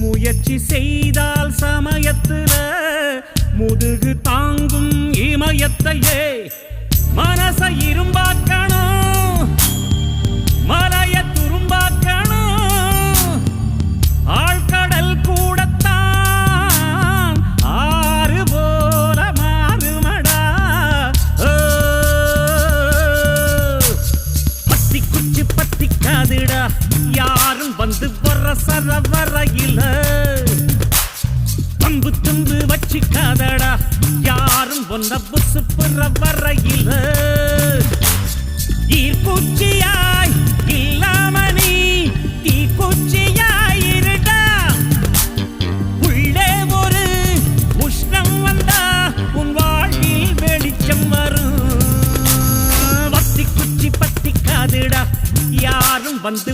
முயற்சி செய்தால் சமயத்துல முதுகு தாங்கும் இமயத்தையே மனச இரும்பாக்கணும், மலைய துரும்பாக்கணும். ஆழ்கடல் கூடத்தான் ஆறு போல மாறுமடா. பத்தி குச்சி பத்திக்காதுடா, யாரும் வந்து வர சரவரையில பம்பு தும்பு வச்சிக்காதடா, யாரும் ஒன்ன புசு புற வரையில. ஈர்க்குச்சியாய் இல்லாம நீ தீக்குச்சியாயிருடா. உள்ளே ஒரு உஷ்ணம் வந்தா உன் வாழ்வில் வெளிச்சம் வரும். வத்தி குச்சி பத்திக்காதுடா, யாரும் வந்து